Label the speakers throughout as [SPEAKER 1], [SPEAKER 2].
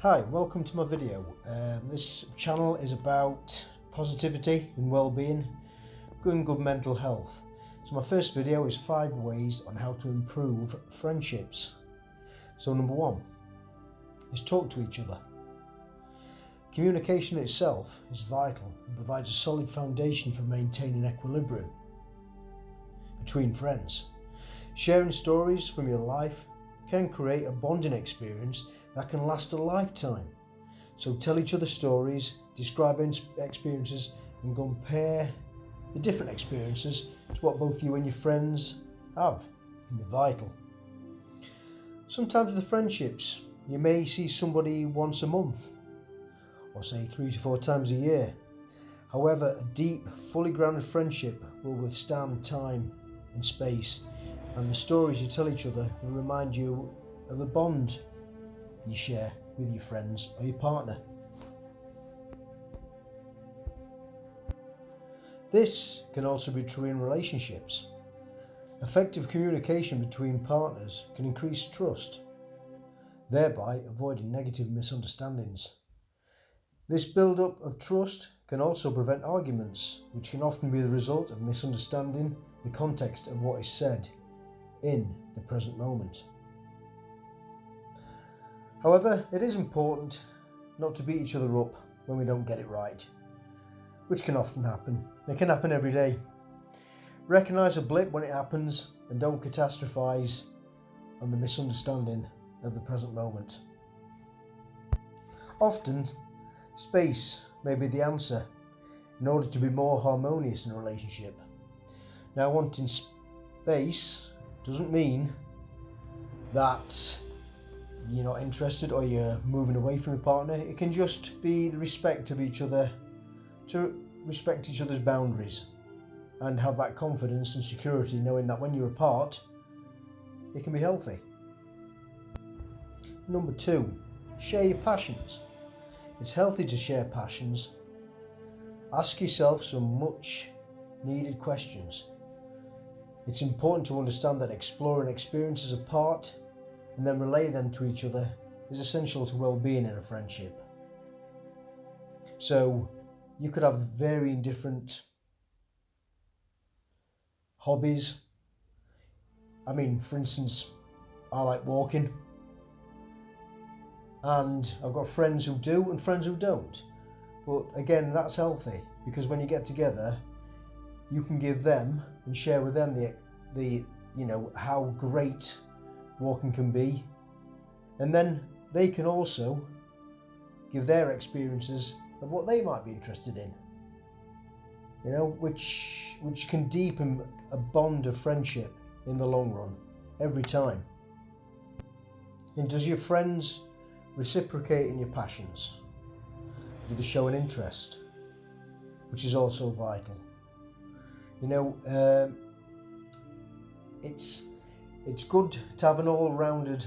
[SPEAKER 1] Hi, welcome to my video. This channel is about positivity and well-being, good mental health. So my first video is 5 ways on how to improve friendships. So number 1 is talk to each other. Communication itself is vital and provides a solid foundation for maintaining equilibrium between friends. Sharing stories from your life can create a bonding experience that can last a lifetime. So tell each other stories, describe experiences, and compare the different experiences to what both you and your friends have. It can be vital. Sometimes with the friendships, you may see somebody once a month, or say 3 to 4 times a year. However, a deep, fully grounded friendship will withstand time and space, and the stories you tell each other will remind you of the bond you share with your friends or your partner. This can also be true in relationships. Effective communication between partners can increase trust, thereby avoiding negative misunderstandings. This build-up of trust can also prevent arguments, which can often be the result of misunderstanding the context of what is said in the present moment. However, it is important not to beat each other up when we don't get it right, which can often happen. It can happen every day. Recognise a blip when it happens and don't catastrophize on the misunderstanding of the present moment. Often, space may be the answer in order to be more harmonious in a relationship. Now, wanting space doesn't mean that you're not interested or you're moving away from your partner. It can just be the respect of each other, to respect each other's boundaries and have that confidence and security knowing that when you're apart, it can be healthy. Number 2, share your passions. It's healthy to share passions. Ask yourself some much needed questions. It's important to understand that exploring experiences apart and then relay them to each other is essential to well-being in a friendship. So you could have varying different hobbies. For instance, I like walking, and I've got friends who do and friends who don't. But again, that's healthy, because when you get together, you can give them and share with them the how great walking can be, and then they can also give their experiences of what they might be interested in, which can deepen a bond of friendship in the long run every time. And does your friends reciprocate in your passions? Do they show an interest, which is also vital? It's good to have an all-rounded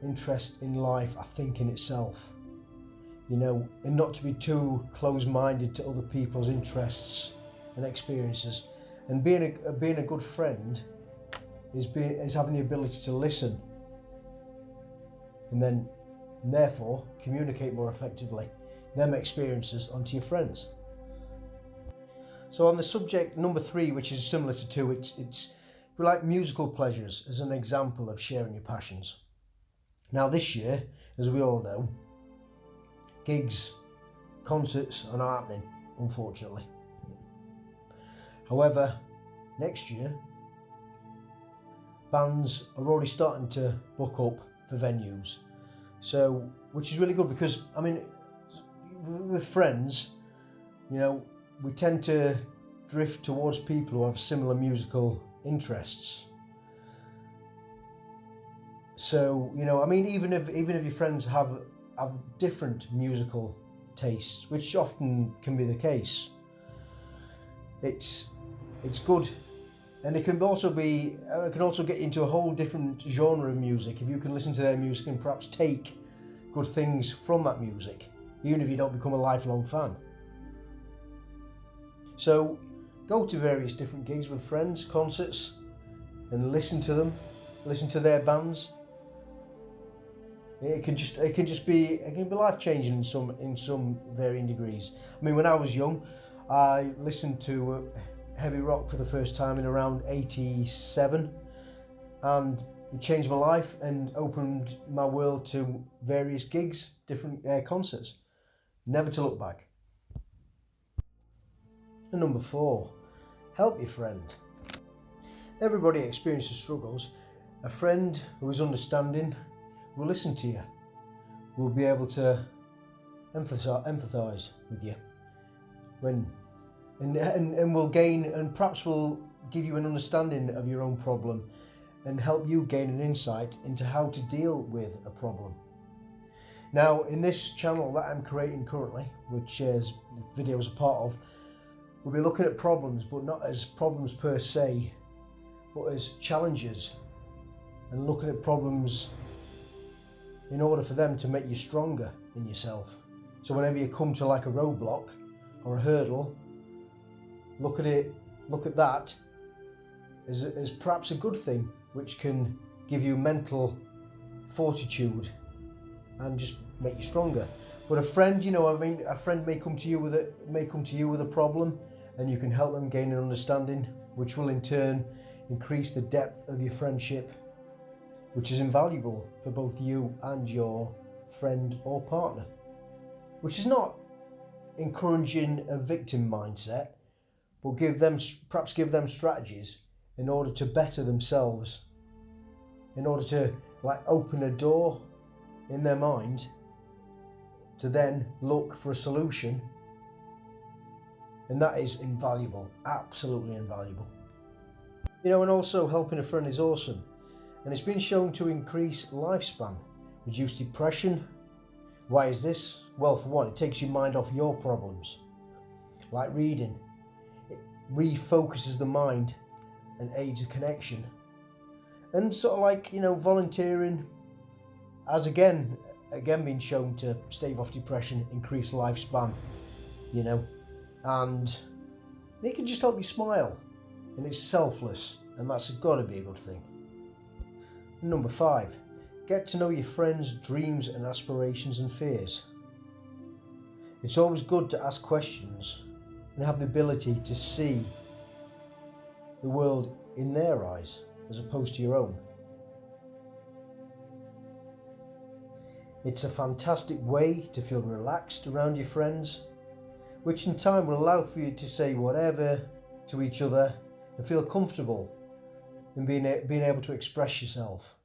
[SPEAKER 1] interest in life, I think, in itself, and not to be too close-minded to other people's interests and experiences. And being a good friend is having the ability to listen and therefore communicate more effectively them experiences onto your friends. So on the subject number 3, which is similar to 2, it's we like musical pleasures as an example of sharing your passions. Now this year, as we all know, gigs, concerts are not happening, unfortunately. However, next year, bands are already starting to book up for venues. So, which is really good, because with friends, we tend to drift towards people who have similar musical interests. So even if your friends have different musical tastes, which often can be the case, it's good, and it can also get into a whole different genre of music if you can listen to their music and perhaps take good things from that music, even if you don't become a lifelong fan. So go to various different gigs with friends, concerts, and listen to them, listen to their bands, It can be life changing in some varying degrees. I mean, when I was young, I listened to heavy rock for the first time in around '87, and it changed my life and opened my world to various gigs, different concerts. Never to look back. And number 4, help your friend. Everybody experiences struggles. A friend who is understanding will listen to you, will be able to empathise with you and will gain, and perhaps will give you an understanding of your own problem and help you gain an insight into how to deal with a problem. Now, in this channel that I'm creating currently, which is the video is a part of, we'll be looking at problems, but not as problems per se, but as challenges, and looking at problems in order for them to make you stronger in yourself. So whenever you come to like a roadblock or a hurdle, look at that as perhaps a good thing, which can give you mental fortitude and just make you stronger. But a friend, a friend may come to you with a problem, and you can help them gain an understanding, which will in turn increase the depth of your friendship, which is invaluable for both you and your friend or partner. Which is not encouraging a victim mindset, but perhaps give them strategies in order to better themselves, in order to open a door in their mind to then look for a solution. And that is invaluable, absolutely invaluable. And also helping a friend is awesome. And it's been shown to increase lifespan, reduce depression. Why is this? Well, for one, it takes your mind off your problems. Like reading, it refocuses the mind and aids a connection. And volunteering has again been shown to stave off depression, increase lifespan, and it can just help you smile, and it's selfless, and that's got to be a good thing. Number 5, get to know your friends' dreams and aspirations and fears. It's always good to ask questions and have the ability to see the world in their eyes as opposed to your own. It's a fantastic way to feel relaxed around your friends, which in time will allow for you to say whatever to each other and feel comfortable in being able to express yourself.